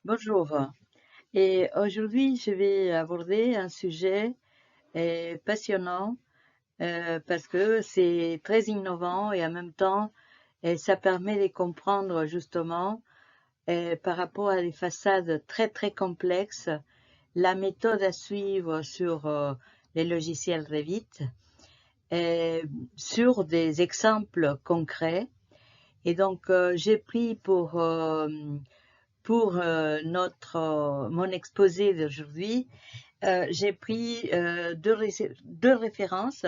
Bonjour. Et aujourd'hui, je vais aborder un sujet passionnant parce que c'est très innovant et en même temps, ça permet de comprendre justement par rapport à des façades très très complexes, la méthode à suivre sur les logiciels Revit, euh, sur des exemples concrets. Et donc, j'ai pris pour mon exposé d'aujourd'hui, j'ai pris deux références.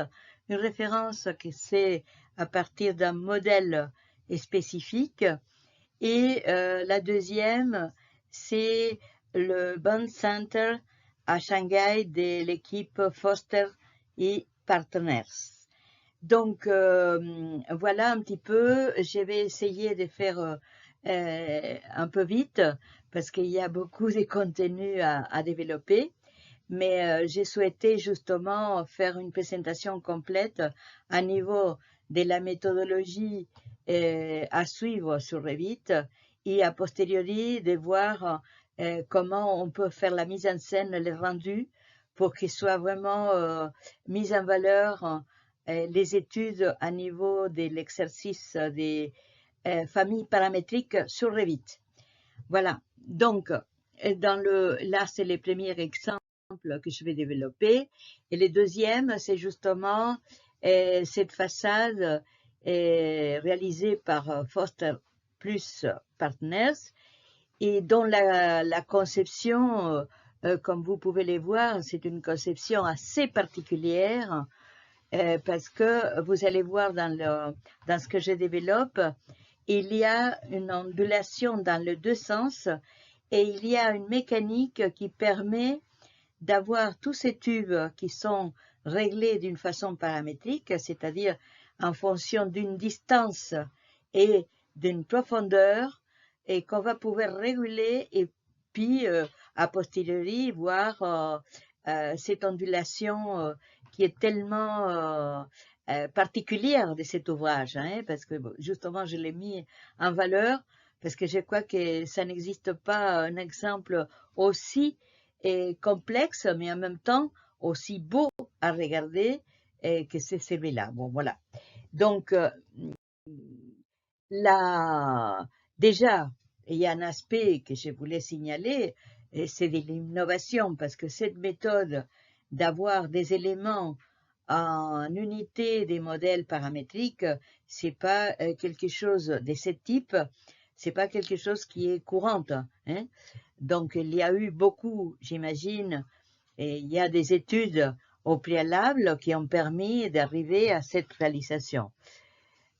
Une référence qui c'est à partir d'un modèle spécifique et la deuxième, c'est le Bund Center à Shanghai de l'équipe Foster et Partners. Donc voilà un petit peu, je vais essayer de faire un peu vite parce qu'il y a beaucoup de contenu à développer, mais j'ai souhaité justement faire une présentation complète à niveau de la méthodologie à suivre sur Revit et a posteriori de voir comment on peut faire la mise en scène, le rendu pour qu'il soit vraiment mis en valeur les études à niveau de l'exercice des familles paramétriques sur Revit. Voilà. Donc, là, c'est les premiers exemples que je vais développer. Et le deuxième, c'est justement cette façade réalisée par Foster plus Partners et dont la conception, comme vous pouvez le voir, c'est une conception assez particulière parce que vous allez voir dans ce que je développe, il y a une ondulation dans les deux sens et il y a une mécanique qui permet d'avoir tous ces tubes qui sont réglés d'une façon paramétrique, c'est-à-dire en fonction d'une distance et d'une profondeur, et qu'on va pouvoir réguler et puis a posteriori voir cette ondulation qui est tellement particulière de cet ouvrage, hein, parce que justement je l'ai mis en valeur parce que je crois que ça n'existe pas un exemple aussi complexe, mais en même temps aussi beau à regarder que c'est celui-là. Bon, voilà. Donc, là, déjà, il y a un aspect que je voulais signaler, c'est de l'innovation, parce que cette méthode d'avoir des éléments en unité des modèles paramétriques, c'est pas quelque chose de ce type, c'est pas quelque chose qui est courante, hein. Donc, il y a eu beaucoup, j'imagine, et il y a des études au préalable qui ont permis d'arriver à cette réalisation.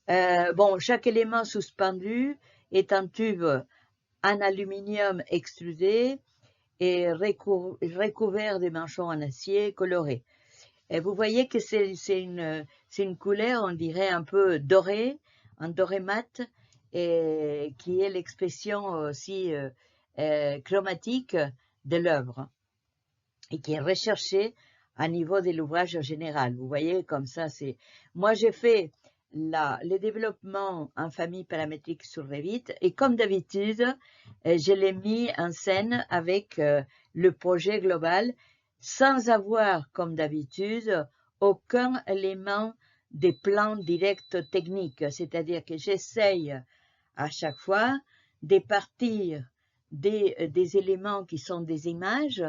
Bon, chaque élément suspendu est un tube en aluminium extrudé et recouvert de manchons en acier coloré. Et vous voyez que c'est une couleur, on dirait un peu dorée, un doré mat, et qui est l'expression aussi chromatique de l'œuvre et qui est recherchée à niveau de l'ouvrage général. Vous voyez, comme ça, c'est. Moi, j'ai fait le développement en famille paramétrique sur Revit et comme d'habitude, je l'ai mis en scène avec le projet global sans avoir, comme d'habitude, aucun élément des plans directs techniques. C'est-à-dire que j'essaye à chaque fois de partir des éléments qui sont des images,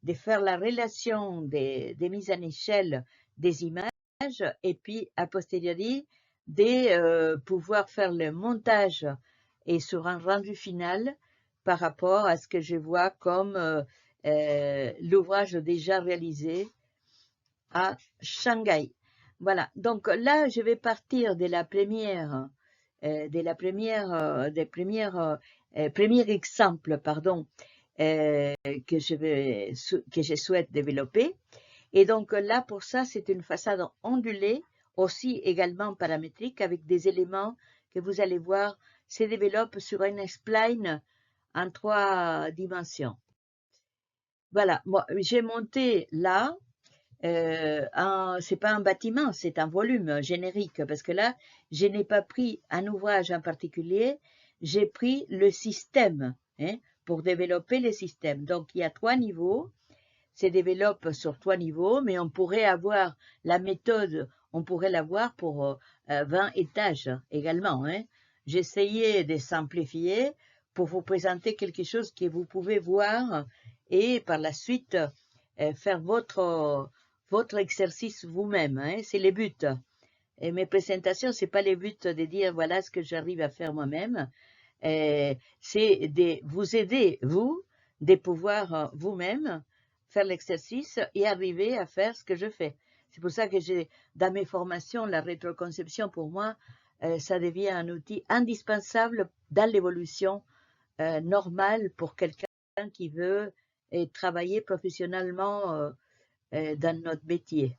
de faire la relation des mises en échelle des images et puis a posteriori de pouvoir faire le montage et sur un rendu final par rapport à ce que je vois comme l'ouvrage déjà réalisé à Shanghai. Voilà, donc là je vais partir de la première, premier exemple, pardon, que je souhaite développer. Et donc là, pour ça, c'est une façade ondulée, aussi également paramétrique, avec des éléments que vous allez voir se développent sur un spline en 3 dimensions. Voilà, moi, j'ai monté là, c'est pas un bâtiment, c'est un volume générique, parce que là, je n'ai pas pris un ouvrage en particulier, j'ai pris le système, hein, pour développer les systèmes. Donc, il y a 3 niveaux. Se développe sur 3 niveaux, mais on pourrait avoir la méthode, on pourrait l'avoir pour 20 étages également. Hein. J'essayais de simplifier pour vous présenter quelque chose que vous pouvez voir et par la suite faire votre exercice vous-même. Hein. C'est le but. Et mes présentations, c'est pas le but de dire voilà ce que j'arrive à faire moi-même. C'est de vous aider, vous, de pouvoir vous-même faire l'exercice et arriver à faire ce que je fais. C'est pour ça que j'ai, dans mes formations, la rétroconception, pour moi, ça devient un outil indispensable dans l'évolution normale pour quelqu'un qui veut travailler professionnellement dans notre métier.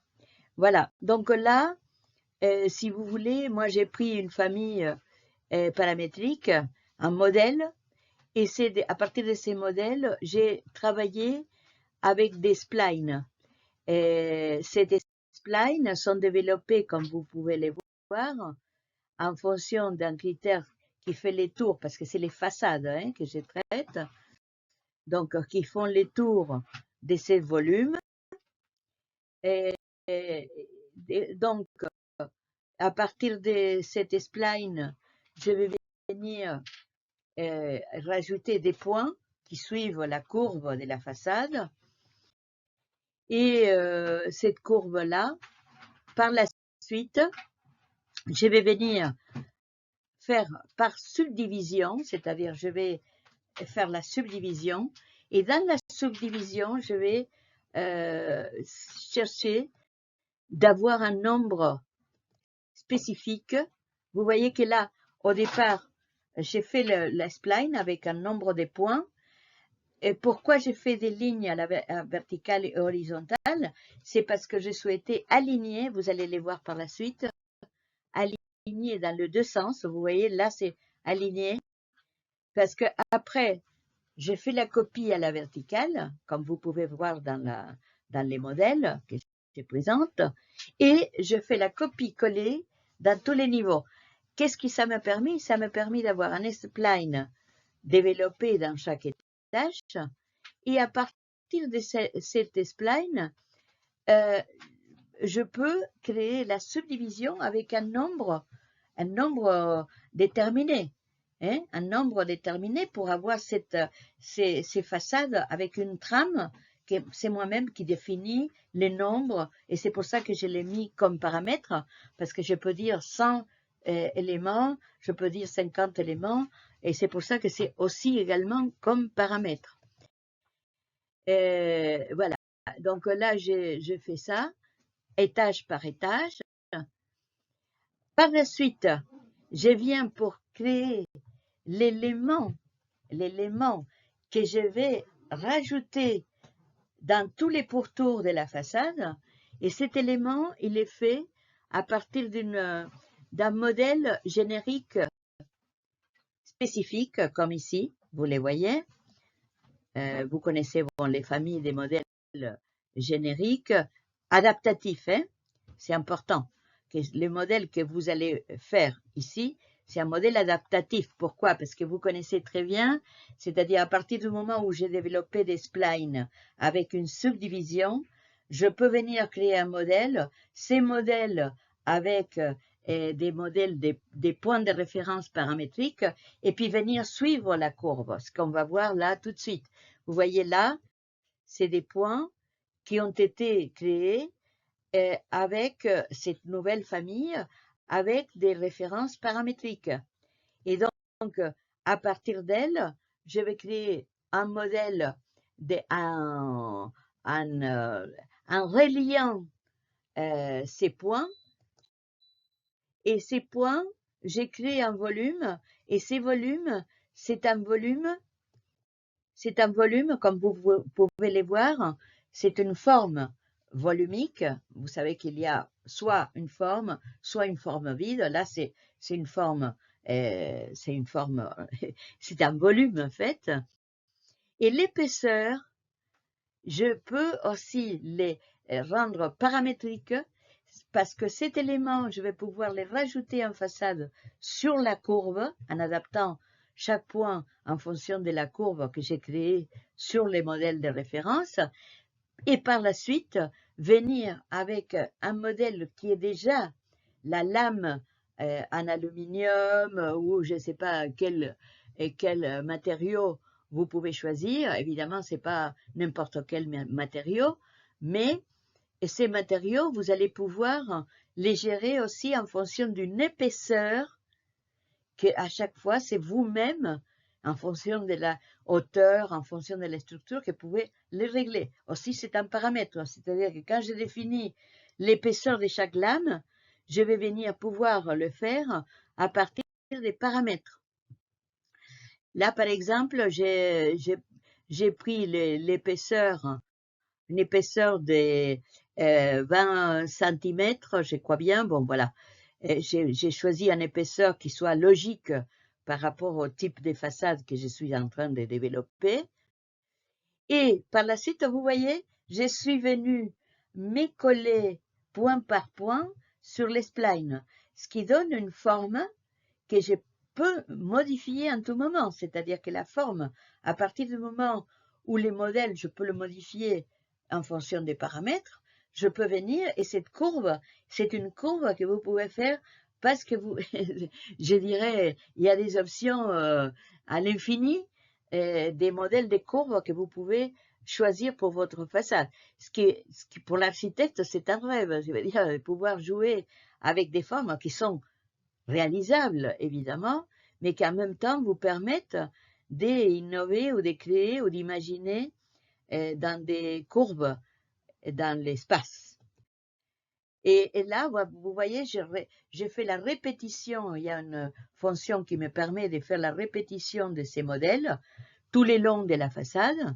Voilà. Donc là, si vous voulez, moi j'ai pris une famille paramétrique, un modèle, et c'est à partir de ces modèles, j'ai travaillé avec des splines. Ces splines sont développés, comme vous pouvez les voir, en fonction d'un critère qui fait les tours, parce que c'est les façades hein, que je traite, donc qui font les tours de ces volumes. Donc, à partir de cette spline, je vais venir rajouter des points qui suivent la courbe de la façade. Et cette courbe-là, par la suite, je vais venir faire par subdivision, c'est-à-dire je vais faire la subdivision. Et dans la subdivision, je vais chercher d'avoir un nombre spécifique. Vous voyez que là, au départ, j'ai fait la spline avec un nombre de points. Et pourquoi j'ai fait des lignes à la verticale et horizontale? C'est parce que je souhaitais aligner, vous allez les voir par la suite, aligner dans les deux sens. Vous voyez, là, c'est aligné. Parce que après, j'ai fait la copie à la verticale, comme vous pouvez voir dans les modèles que je présente, et je fais la copie-coller dans tous les niveaux. Qu'est-ce que ça m'a permis? Ça m'a permis d'avoir un spline développé dans chaque étage, et à partir de cette spline, je peux créer la subdivision avec un nombre déterminé. Hein, un nombre déterminé pour avoir ces façades avec une trame, c'est moi-même qui définis les nombres, et c'est pour ça que je l'ai mis comme paramètre, parce que je peux dire 100 éléments, je peux dire 50 éléments, et c'est pour ça que c'est aussi également comme paramètre. Voilà, donc là je fais ça, étage par étage. Par la suite, je viens pour créer l'élément que je vais rajouter dans tous les pourtours de la façade, et cet élément, il est fait à partir d'un modèle générique spécifique, comme ici, vous les voyez. Vous connaissez les familles des modèles génériques adaptatifs, hein? C'est important. Le modèle que vous allez faire ici, c'est un modèle adaptatif. Pourquoi? Parce que vous connaissez très bien, c'est-à-dire à partir du moment où j'ai développé des splines avec une subdivision, je peux venir créer un modèle. Ces modèles avec des modèles, des points de référence paramétriques, et puis venir suivre la courbe, ce qu'on va voir là tout de suite. Vous voyez là, c'est des points qui ont été créés avec cette nouvelle famille, avec des références paramétriques. Et donc, à partir d'elle, je vais créer un modèle en reliant ces points. Et ces points, j'ai créé un volume, et ces volumes, c'est un volume, comme vous pouvez les voir, c'est une forme volumique. Vous savez qu'il y a soit une forme vide. Là, c'est une forme, c'est un volume en fait. Et l'épaisseur, je peux aussi les rendre paramétriques, parce que cet élément, je vais pouvoir les rajouter en façade sur la courbe en adaptant chaque point en fonction de la courbe que j'ai créée sur les modèles de référence, et par la suite, venir avec un modèle qui est déjà la lame en aluminium ou je ne sais pas quel matériau vous pouvez choisir. Évidemment, ce n'est pas n'importe quel matériau, mais ces matériaux, vous allez pouvoir les gérer aussi en fonction d'une épaisseur que à chaque fois, c'est vous-même, en fonction de la hauteur, en fonction de la structure, que vous pouvez les régler. Aussi, c'est un paramètre, c'est-à-dire que quand je définis l'épaisseur de chaque lame, je vais venir pouvoir le faire à partir des paramètres. Là, par exemple, j'ai pris l'épaisseur, une épaisseur de 20 cm, je crois bien, bon voilà. J'ai choisi une épaisseur qui soit logique par rapport au type de façade que je suis en train de développer. Et par la suite, vous voyez, je suis venue m'écoller point par point sur les splines, ce qui donne une forme que je peux modifier en tout moment. C'est-à-dire que la forme, à partir du moment où les modèles, je peux le modifier en fonction des paramètres, je peux venir et cette courbe, c'est une courbe que vous pouvez faire parce que vous, je dirais, il y a des options à l'infini, des modèles de courbes que vous pouvez choisir pour votre façade. Ce qui pour l'architecte, c'est un rêve, je veux dire, de pouvoir jouer avec des formes qui sont réalisables, évidemment, mais qui en même temps vous permettent d'innover ou de créer ou d'imaginer dans des courbes dans l'espace. Et là, vous voyez, j'ai fait la répétition. Il y a une fonction qui me permet de faire la répétition de ces modèles tout le long de la façade.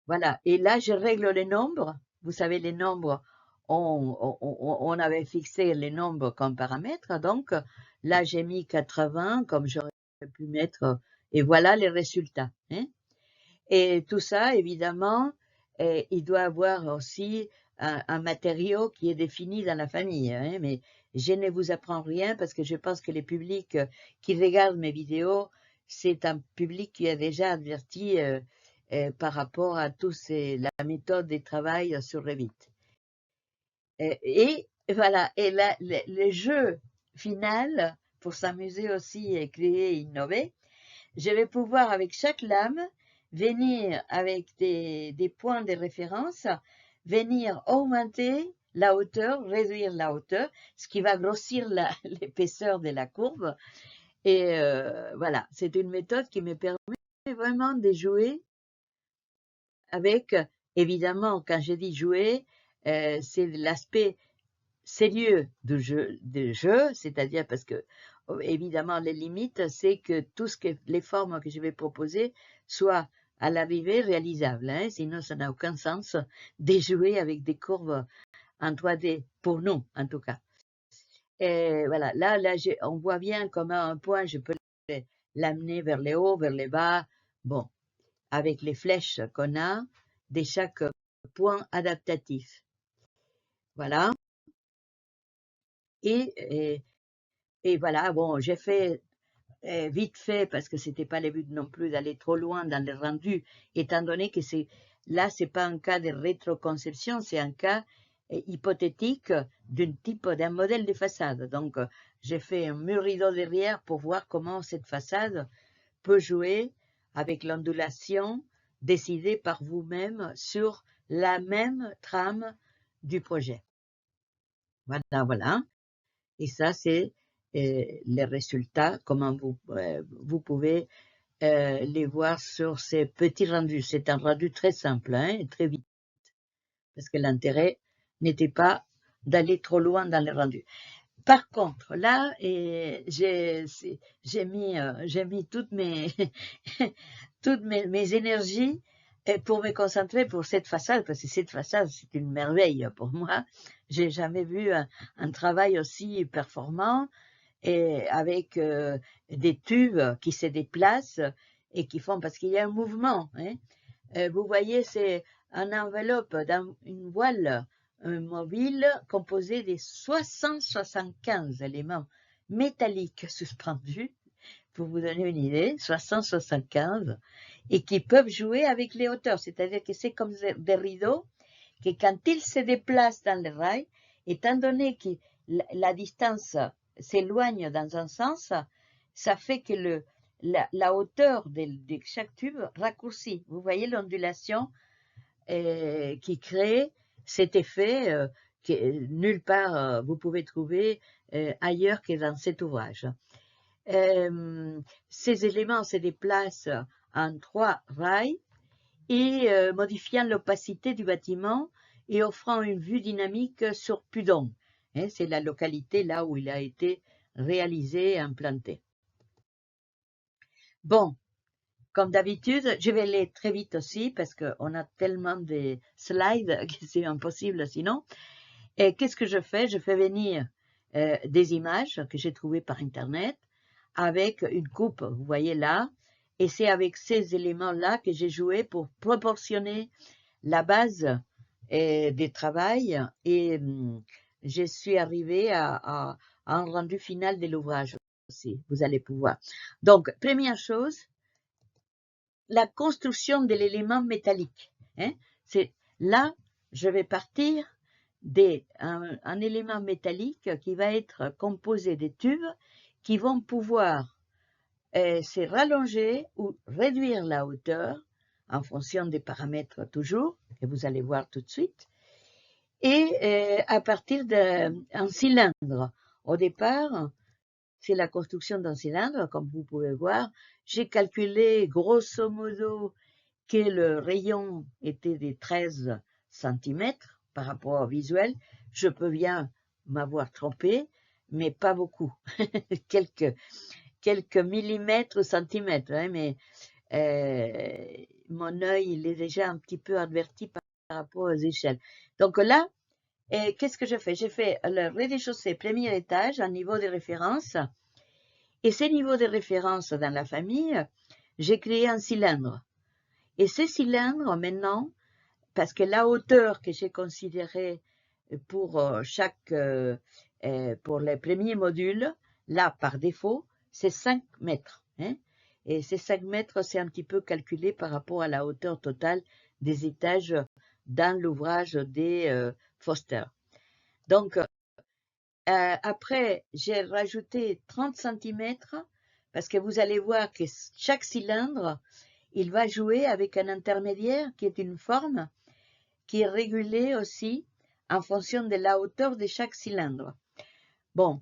Voilà. Et là, je règle les nombres. Vous savez, les nombres, on avait fixé les nombres comme paramètre. Donc, là, j'ai mis 80 comme j'aurais pu mettre. Et voilà les résultats. Hein. Et tout ça, évidemment, il doit avoir aussi un matériau qui est défini dans la famille. Hein, mais je ne vous apprends rien parce que je pense que les publics qui regardent mes vidéos, c'est un public qui a déjà averti par rapport à la méthode de travail sur Revit. Et voilà, et là, le jeu final, pour s'amuser aussi et créer et innover, je vais pouvoir avec chaque lame venir avec des points de référence, venir augmenter la hauteur, réduire la hauteur, ce qui va grossir l'épaisseur de la courbe. Et voilà, c'est une méthode qui me permet vraiment de jouer avec, évidemment, quand je dis jouer, c'est l'aspect sérieux du jeu, c'est-à-dire parce que, évidemment, les limites, c'est que les formes que je vais proposer soient à l'arrivée réalisables, hein, sinon ça n'a aucun sens de jouer avec des courbes en 3D, pour nous, en tout cas. Et voilà, là, on voit bien comment un point, je peux l'amener vers le haut, vers le bas, bon, avec les flèches qu'on a de chaque point adaptatif. Voilà. Et voilà, bon, j'ai fait vite fait parce que c'était pas le but non plus d'aller trop loin dans le rendu, étant donné que là, c'est pas un cas de rétroconception, c'est un cas hypothétique d'un modèle de façade. Donc, j'ai fait un mur rideau derrière pour voir comment cette façade peut jouer avec l'ondulation décidée par vous-même sur la même trame du projet. Voilà, voilà. Et ça, c'est les résultats, comment vous pouvez les voir sur ces petits rendus. C'est un rendu très simple, hein, et très vite, parce que l'intérêt n'était pas d'aller trop loin dans les rendus. Par contre, là, j'ai mis toutes mes toutes mes énergies pour me concentrer pour cette façade, parce que cette façade, c'est une merveille pour moi. J'ai jamais vu un travail aussi performant et avec des tubes qui se déplacent et qui font, parce qu'il y a un mouvement. Hein. Vous voyez, c'est une enveloppe une voile mobile composée de 675 éléments métalliques suspendus pour vous donner une idée, 60-75, et qui peuvent jouer avec les hauteurs. C'est-à-dire que c'est comme des rideaux, que quand ils se déplacent dans le rail, étant donné que la distance s'éloigne dans un sens, ça fait que la hauteur de chaque tube raccourcit. Vous voyez l'ondulation qui crée cet effet que nulle part vous pouvez trouver ailleurs que dans cet ouvrage. Ces éléments se déplacent en 3 rails et modifiant l'opacité du bâtiment et offrant une vue dynamique sur Pudong. C'est la localité là où il a été réalisé et implanté. Bon, comme d'habitude, je vais aller très vite aussi parce qu'on a tellement de slides que c'est impossible sinon. Et qu'est-ce que je fais? Je fais venir des images que j'ai trouvées par Internet avec une coupe, vous voyez là, et c'est avec ces éléments-là que j'ai joué pour proportionner la base des travail et je suis arrivée à un rendu final de l'ouvrage aussi, vous allez pouvoir. Donc, première chose, la construction de l'élément métallique. C'est là, je vais partir d'un élément métallique qui va être composé de tubes qui vont pouvoir se rallonger ou réduire la hauteur en fonction des paramètres toujours, que vous allez voir tout de suite, et à partir d'un cylindre. Au départ, c'est la construction d'un cylindre, comme vous pouvez voir. J'ai calculé grosso modo que le rayon était de 13 cm par rapport au visuel. Je peux bien m'avoir trompé, mais pas beaucoup. quelques millimètres, centimètres, mais mon œil il est déjà un petit peu averti par rapport aux échelles. Donc là, qu'est-ce que je fais? J'ai fait le rez-de-chaussée, premier étage, un niveau de référence. Et ces niveaux de référence dans la famille, j'ai créé un cylindre. Et ces cylindres, maintenant, parce que la hauteur que j'ai considérée pour pour les premiers modules, là, par défaut, c'est 5 mètres. Et ces 5 mètres, c'est un petit peu calculé par rapport à la hauteur totale des étages dans l'ouvrage des Foster. Donc, après, j'ai rajouté 30 cm parce que vous allez voir que chaque cylindre, il va jouer avec un intermédiaire qui est une forme qui est régulée aussi en fonction de la hauteur de chaque cylindre. Bon,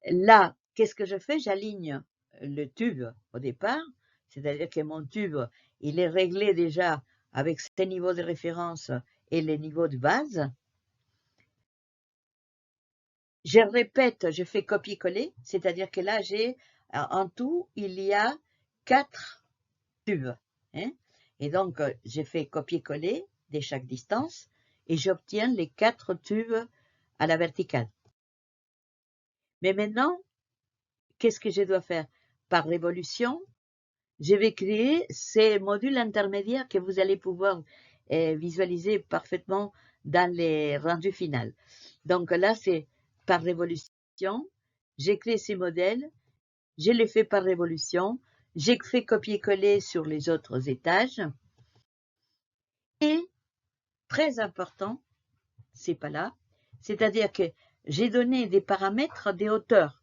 là, qu'est-ce que je fais? J'aligne le tube au départ, c'est-à-dire que mon tube, il est réglé déjà avec ses niveaux de référence et les niveaux de base. Je répète, je fais copier-coller, c'est-à-dire que là, en tout, il y a 4 tubes. Et donc, j'ai fait copier-coller de chaque distance et j'obtiens les 4 tubes à la verticale. Mais maintenant, qu'est-ce que je dois faire? Par révolution, je vais créer ces modules intermédiaires que vous allez pouvoir visualiser parfaitement dans les rendus finaux. Donc là, c'est par révolution, j'ai créé ces modèles, je les fais par révolution, j'ai fait copier-coller sur les autres étages, et, très important, c'est pas là, c'est-à-dire que j'ai donné des paramètres des hauteurs.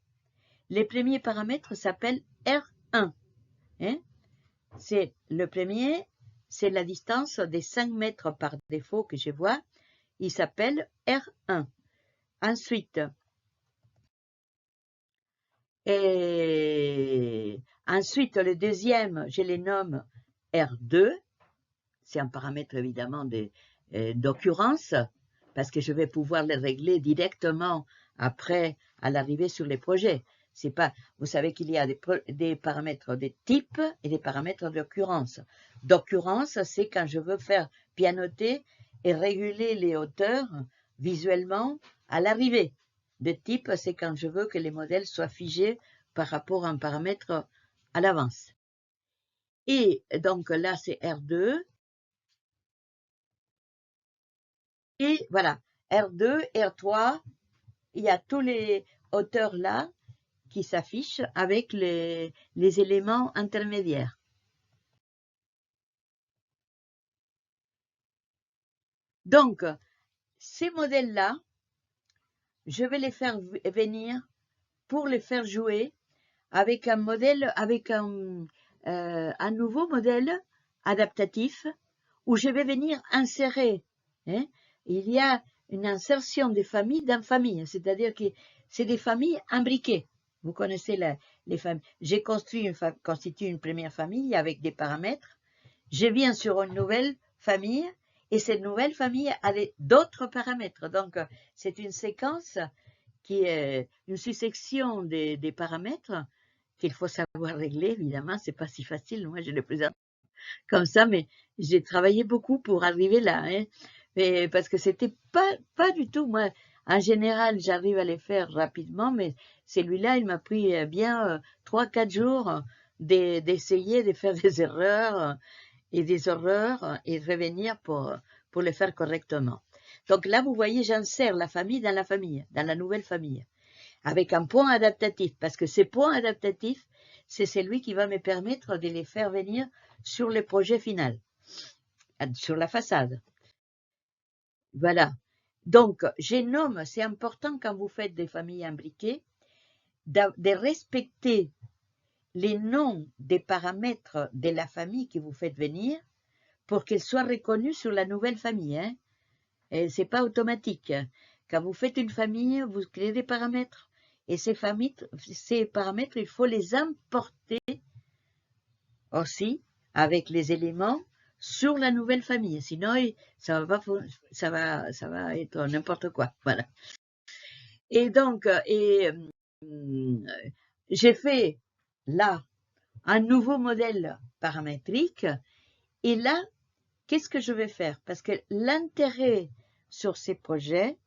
Les premiers paramètres s'appellent R1. C'est le premier, c'est la distance des 5 mètres par défaut que je vois, il s'appelle R1. Ensuite, le deuxième, je les nomme R2, c'est un paramètre évidemment d'occurrence, parce que je vais pouvoir les régler directement après à l'arrivée sur les projets. C'est pas, vous savez qu'il y a des paramètres de type et des paramètres d'occurrence. D'occurrence, c'est quand je veux faire pianoter et réguler les hauteurs visuellement à l'arrivée. De type, c'est quand je veux que les modèles soient figés par rapport à un paramètre à l'avance. Et donc là, c'est R2. Et voilà, R2, R3, il y a tous les hauteurs là qui s'affiche avec les éléments intermédiaires. Donc, ces modèles-là, je vais les faire venir pour les faire jouer avec un modèle, avec un nouveau modèle adaptatif où je vais venir insérer. Hein, il y a une insertion des familles dans famille, c'est-à-dire que c'est des familles imbriquées. Vous connaissez les familles. J'ai constitué une première famille avec des paramètres. Je viens sur une nouvelle famille et cette nouvelle famille a d'autres paramètres. Donc, c'est une séquence qui est une succession des paramètres qu'il faut savoir régler, évidemment. C'est pas si facile. Moi, je le présente comme ça, mais j'ai travaillé beaucoup pour arriver là. Hein. Mais parce que c'était pas du tout. Moi, en général, j'arrive à les faire rapidement, mais celui-là, il m'a pris bien 3-4 jours d'essayer de faire des erreurs et des horreurs et revenir pour le faire correctement. Donc là, vous voyez, j'insère la famille, dans la nouvelle famille, avec un point adaptatif, parce que ces points adaptatifs, c'est celui qui va me permettre de les faire venir sur le projet final, sur la façade. Voilà. Donc, je nomme, c'est important quand vous faites des familles imbriquées, de respecter les noms des paramètres de la famille que vous faites venir pour qu'elle soit reconnue sur la nouvelle famille. Hein. Et c'est pas automatique. Quand vous faites une famille, vous créez des paramètres. Et ces paramètres, il faut les importer aussi avec les éléments sur la nouvelle famille. Sinon, ça va être n'importe quoi. Voilà. Et donc, j'ai fait là un nouveau modèle paramétrique. Et là, qu'est-ce que je vais faire? Parce que l'intérêt sur ces projets,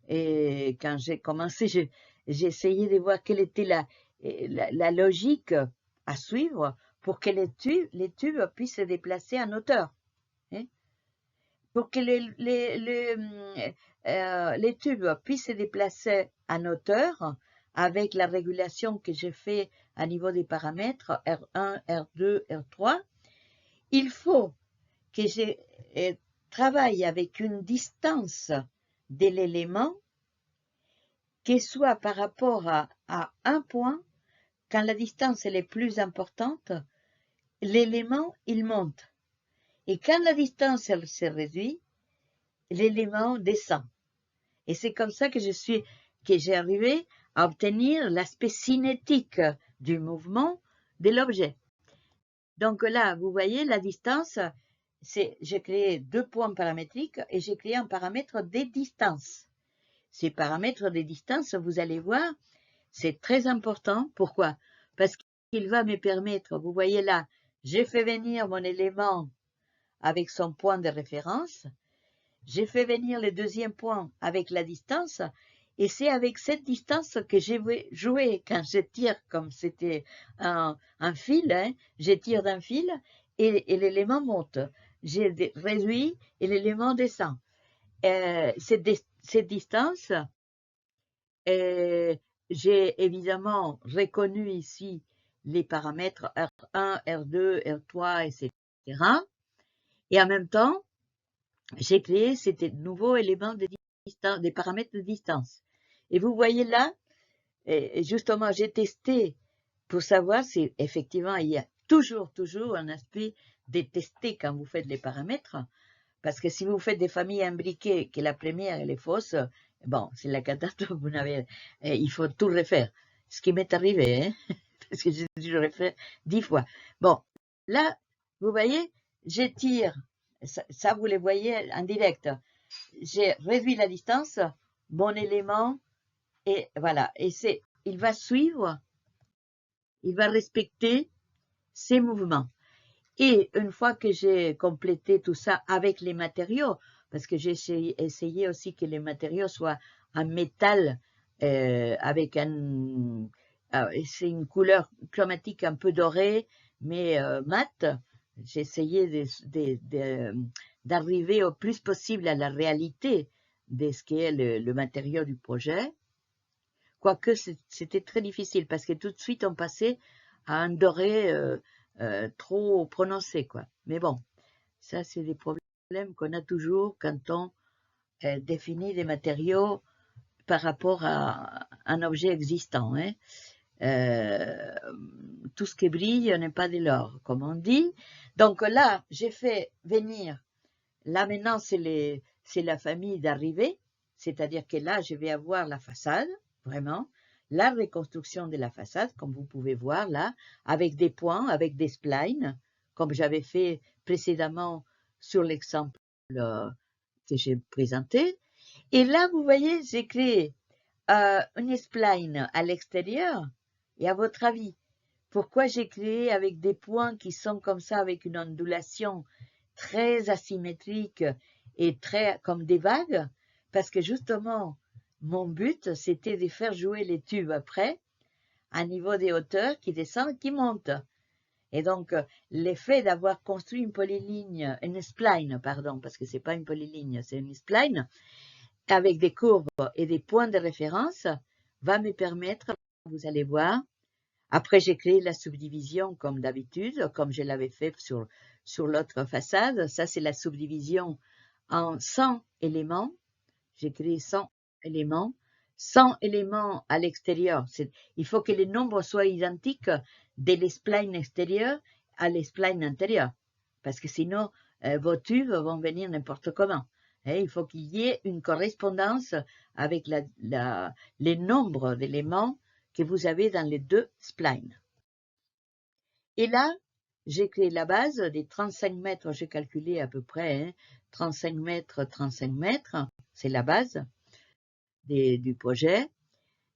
et quand j'ai commencé, j'ai essayé de voir quelle était la logique à suivre pour que les tubes puissent se déplacer en hauteur. Hein? Pour que les tubes puissent se déplacer en hauteur avec la régulation que j'ai fait à niveau des paramètres R1, R2, R3, il faut que je travaille avec une distance de l'élément qui soit par rapport à un point. Quand la distance elle est plus importante, l'élément il monte. Et quand la distance elle se réduit, l'élément descend. Et c'est comme ça que j'ai arrivé à obtenir l'aspect cinétique du mouvement de l'objet. Donc là, vous voyez la distance, j'ai créé 2 points paramétriques et j'ai créé un paramètre des distances. Ces paramètres des distances, vous allez voir, c'est très important. Pourquoi? Parce qu'il va me permettre, vous voyez là, j'ai fait venir mon élément avec son point de référence, j'ai fait venir le deuxième point avec la distance, et c'est avec cette distance que j'ai joué quand je tire, comme c'était un fil, hein, je tire d'un fil et l'élément monte. J'ai réduit et l'élément descend. Cette distance, j'ai évidemment reconnu ici les paramètres R1, R2, R3, etc. Et en même temps, j'ai créé ces nouveaux éléments des paramètres de distance. Et vous voyez là, et justement, j'ai testé pour savoir si effectivement il y a toujours un aspect de tester quand vous faites les paramètres. Parce que si vous faites des familles imbriquées, que la première elle est fausse, bon, c'est la catastrophe, il faut tout refaire. Ce qui m'est arrivé, hein, parce que j'ai dû le refaire 10 fois. Bon, là, vous voyez, j'étire, ça vous les voyez en direct. J'ai réduit la distance, mon élément, et voilà. Et il va suivre, il va respecter ses mouvements. Et une fois que j'ai complété tout ça avec les matériaux, parce que j'ai essayé aussi que les matériaux soient en métal avec c'est une couleur chromatique un peu dorée, mais mat. J'ai essayé d'arriver au plus possible à la réalité de ce qu'est le matériau du projet. quoique c'était très difficile parce que tout de suite on passait à un doré trop prononcé, quoi. Mais bon, ça c'est des problèmes qu'on a toujours quand on définit des matériaux par rapport à un objet existant, hein. Tout ce qui brille n'est pas de l'or, comme on dit. Donc là, j'ai fait venir, là maintenant c'est la famille d'arrivée, c'est-à-dire que là je vais avoir la façade, vraiment, la reconstruction de la façade, comme vous pouvez voir là, avec des points, avec des splines, comme j'avais fait précédemment sur l'exemple que j'ai présenté. Et là, vous voyez, j'ai créé une spline à l'extérieur. Et à votre avis, pourquoi j'ai créé avec des points qui sont comme ça, avec une ondulation très asymétrique et très comme des vagues? Parce que justement, mon but, c'était de faire jouer les tubes après, à niveau des hauteurs qui descendent, qui montent. Et donc, l'effet d'avoir construit une spline, pardon, parce que c'est pas une polyligne, c'est une spline, avec des courbes et des points de référence, va me permettre, vous allez voir, après j'ai créé la subdivision comme d'habitude, comme je l'avais fait sur l'autre façade, ça c'est la subdivision en 100 éléments, j'ai créé 100 éléments, 100 éléments à l'extérieur, il faut que les nombres soient identiques de l'espline extérieure à l'espline intérieure, parce que sinon vos tubes vont venir n'importe comment. Il faut qu'il y ait une correspondance avec les nombres d'éléments que vous avez dans les deux splines. Et là, j'ai créé la base des 35 mètres, j'ai calculé à peu près, 35 mètres, c'est la base du projet.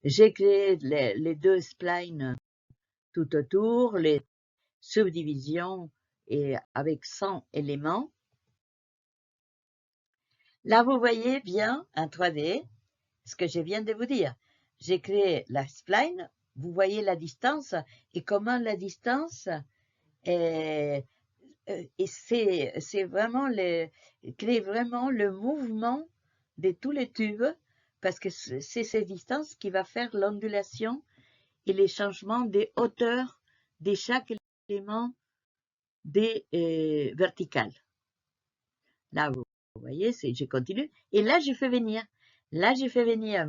J'ai créé les deux splines tout autour, les subdivisions et avec 100 éléments. Là, vous voyez bien en 3D ce que je viens de vous dire. J'ai créé la spline, vous voyez la distance et comment la distance est, et c'est vraiment créer vraiment le mouvement de tous les tubes parce que c'est cette distance qui va faire l'ondulation et les changements des hauteurs de chaque élément des verticales. Là, vous voyez, je continue. Et là, je fais venir. Là, j'ai fait venir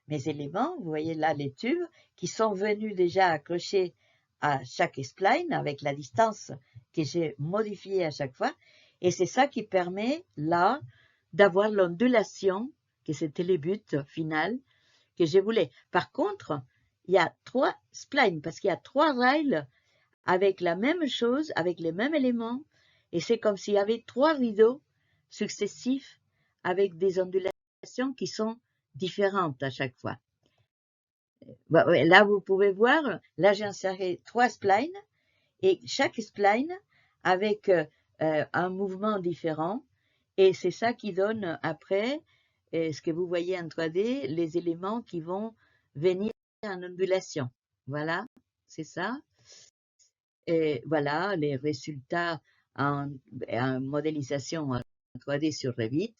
mes éléments. Vous voyez là les tubes qui sont venus déjà accrochés à chaque spline avec la distance que j'ai modifiée à chaque fois. Et c'est ça qui permet là d'avoir l'ondulation, que c'était le but final que je voulais. Par contre, il y a 3 splines parce qu'il y a 3 rails avec la même chose, avec les mêmes éléments. Et c'est comme s'il y avait 3 rideaux successifs avec des ondulations qui sont différentes à chaque fois. Là, vous pouvez voir, là j'ai inséré 3 splines et chaque spline avec un mouvement différent et c'est ça qui donne après ce que vous voyez en 3D, les éléments qui vont venir en ondulation. Voilà, c'est ça. Et voilà les résultats en modélisation en 3D sur Revit.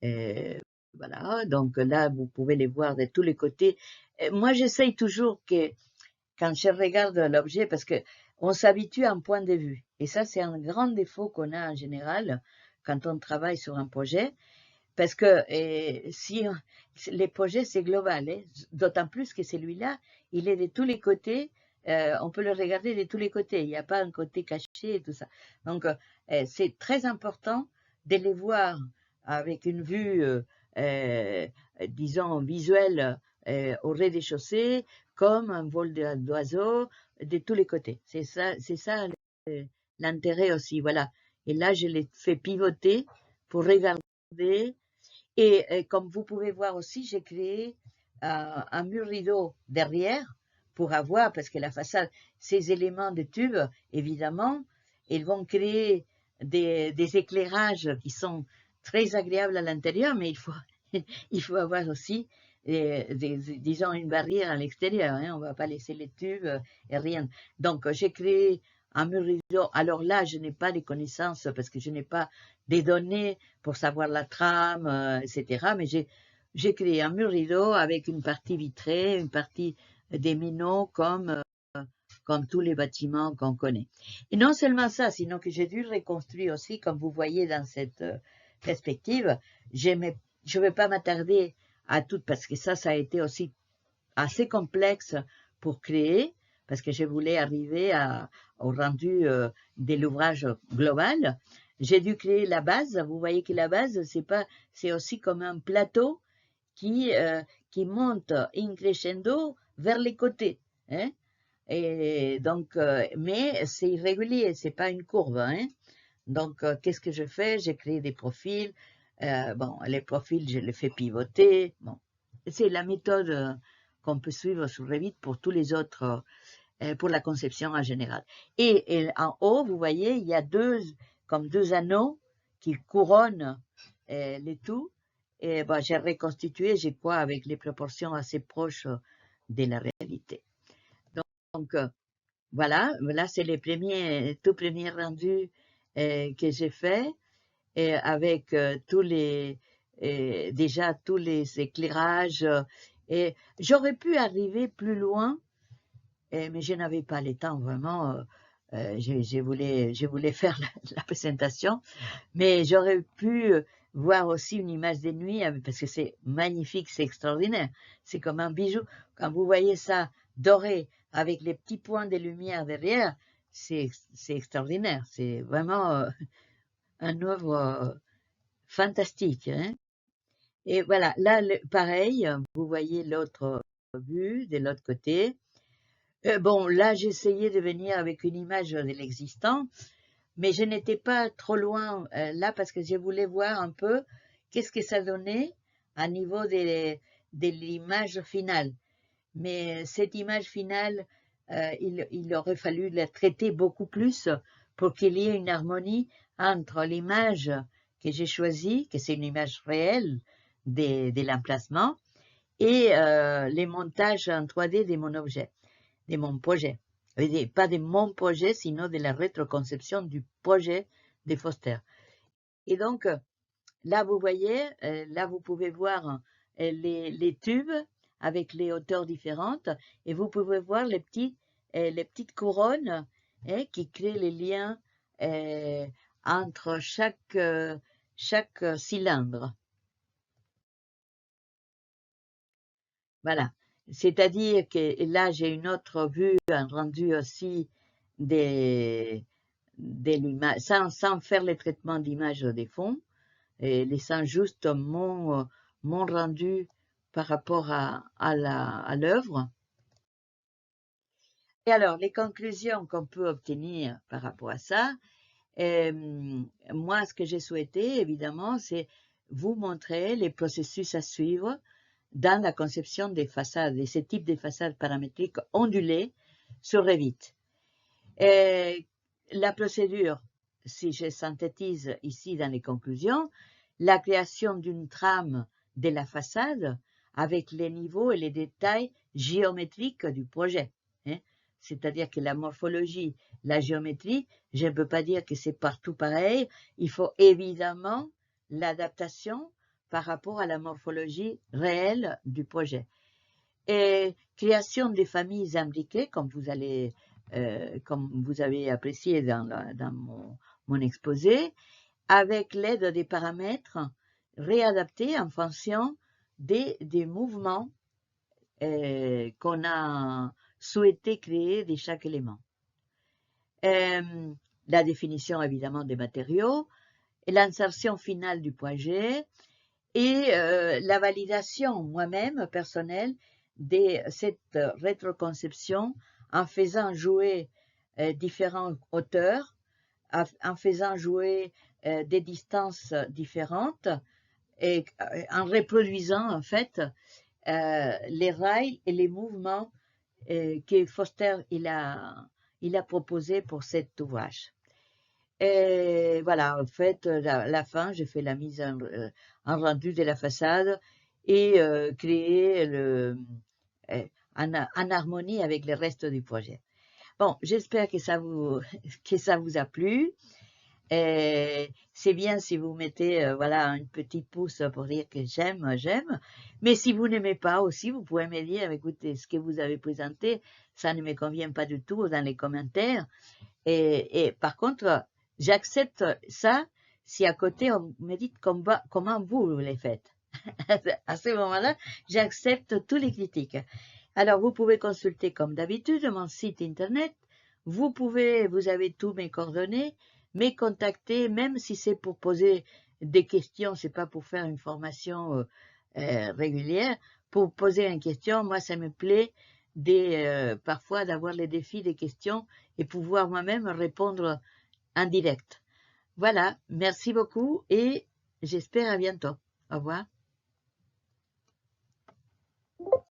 Et voilà, donc là, vous pouvez les voir de tous les côtés. Et moi, j'essaye toujours que, quand je regarde l'objet, parce que on s'habitue à un point de vue. Et ça, c'est un grand défaut qu'on a en général quand on travaille sur un projet. Parce que si les projets, c'est global, hein, d'autant plus que celui-là, il est de tous les côtés. On peut le regarder de tous les côtés. Il n'y a pas un côté caché et tout ça. Donc, c'est très important de les voir avec une vue, disons, visuelle au rez-de-chaussée, comme un vol d'oiseau, de tous les côtés. C'est ça l'intérêt aussi. Voilà. Et là, je l'ai fait pivoter pour regarder. Et comme vous pouvez voir aussi, j'ai créé un mur rideau derrière pour avoir, parce que la façade, ces éléments de tube, évidemment, ils vont créer des éclairages qui sont très agréables à l'intérieur, mais il faut avoir aussi, disons, une barrière à l'extérieur. Hein, on ne va pas laisser les tubes et rien. Donc, j'ai créé un mur rideau. Alors là, je n'ai pas les connaissances parce que je n'ai pas des données pour savoir la trame, etc. Mais j'ai créé un mur rideau avec une partie vitrée, une partie des minots comme tous les bâtiments qu'on connaît. Et non seulement ça, sinon que j'ai dû reconstruire aussi, comme vous voyez dans cette perspective. Je ne vais pas m'attarder à tout, parce que ça a été aussi assez complexe pour créer, parce que je voulais arriver au rendu de l'ouvrage global. J'ai dû créer la base. Vous voyez que la base, c'est aussi comme un plateau qui monte in crescendo vers les côtés. Hein? Et donc, mais c'est irrégulier, c'est pas une courbe. Hein? Donc, qu'est-ce que je fais? J'ai créé des profils. Bon, les profils, je les fais pivoter. Bon, c'est la méthode qu'on peut suivre sur Revit pour tous les autres, pour la conception en général. Et en haut, vous voyez, il y a comme deux anneaux qui couronnent les tout. Et ben, j'ai reconstitué, j'ai quoi, avec les proportions assez proches de la réalité. Donc voilà, là c'est les tout premiers rendus que j'ai fait, avec déjà tous les éclairages. Et j'aurais pu arriver plus loin, mais je n'avais pas le temps vraiment. Je voulais faire la présentation, mais j'aurais pu voir aussi une image de nuit, parce que c'est magnifique, c'est extraordinaire. C'est comme un bijou. Quand vous voyez ça doré avec les petits points de lumière derrière, c'est extraordinaire. C'est vraiment un œuvre fantastique. Hein. Et voilà, là, pareil, vous voyez l'autre vue de l'autre côté. Bon, là, j'essayais de venir avec une image de l'existant, mais je n'étais pas trop loin là, parce que je voulais voir un peu qu'est-ce que ça donnait à niveau de l'image finale. Mais cette image finale, il aurait fallu la traiter beaucoup plus pour qu'il y ait une harmonie entre l'image que j'ai choisie, que c'est une image réelle de l'emplacement, et les montages en 3D de mon objet, de mon projet. Pas de mon projet, sinon de la rétroconception du projet de Foster. Et donc, là, vous voyez, là, vous pouvez voir les tubes avec les hauteurs différentes, et vous pouvez voir les petites couronnes qui créent les liens entre chaque cylindre. Voilà. C'est-à-dire que là, j'ai une autre vue, un rendu aussi de l'image, sans faire le traitement d'image des fonds, et laissant juste mon rendu par rapport à l'œuvre. Et alors, les conclusions qu'on peut obtenir par rapport à ça, moi, ce que j'ai souhaité, évidemment, c'est vous montrer les processus à suivre dans la conception des façades, de ce type de façades paramétriques ondulées sur Revit. La procédure, si je synthétise ici dans les conclusions, la création d'une trame de la façade avec les niveaux et les détails géométriques du projet. Hein. C'est-à-dire que la morphologie, la géométrie, je ne peux pas dire que c'est partout pareil. Il faut évidemment l'adaptation par rapport à la morphologie réelle du projet. Et création des familles imbriquées, comme vous avez apprécié dans mon exposé, avec l'aide des paramètres réadaptés en fonction des mouvements qu'on a souhaité créer de chaque élément. La définition évidemment des matériaux, et l'insertion finale du projet, et la validation moi-même personnelle de cette rétroconception en faisant jouer différentes hauteurs, en faisant jouer des distances différentes, et en reproduisant en fait les rails et les mouvements que Foster il a proposé pour cet ouvrage. Et voilà, en fait, la fin, j'ai fait la mise en rendu de la façade et créé en harmonie avec le reste du projet. Bon, j'espère que ça vous a plu. Et c'est bien si vous mettez voilà un petit pouce pour dire que j'aime. Mais si vous n'aimez pas aussi, vous pouvez me dire, écoutez, ce que vous avez présenté, ça ne me convient pas du tout dans les commentaires. Et par contre, j'accepte ça si à côté on me dit comment vous les faites. À ce moment-là, j'accepte toutes les critiques. Alors, vous pouvez consulter comme d'habitude mon site internet. Vous avez tous mes coordonnées, me contacter, même si c'est pour poser des questions, c'est pas pour faire une formation régulière, pour poser une question. Moi, ça me plaît parfois d'avoir les défis des questions et pouvoir moi-même répondre en direct. Voilà, merci beaucoup et j'espère à bientôt. Au revoir.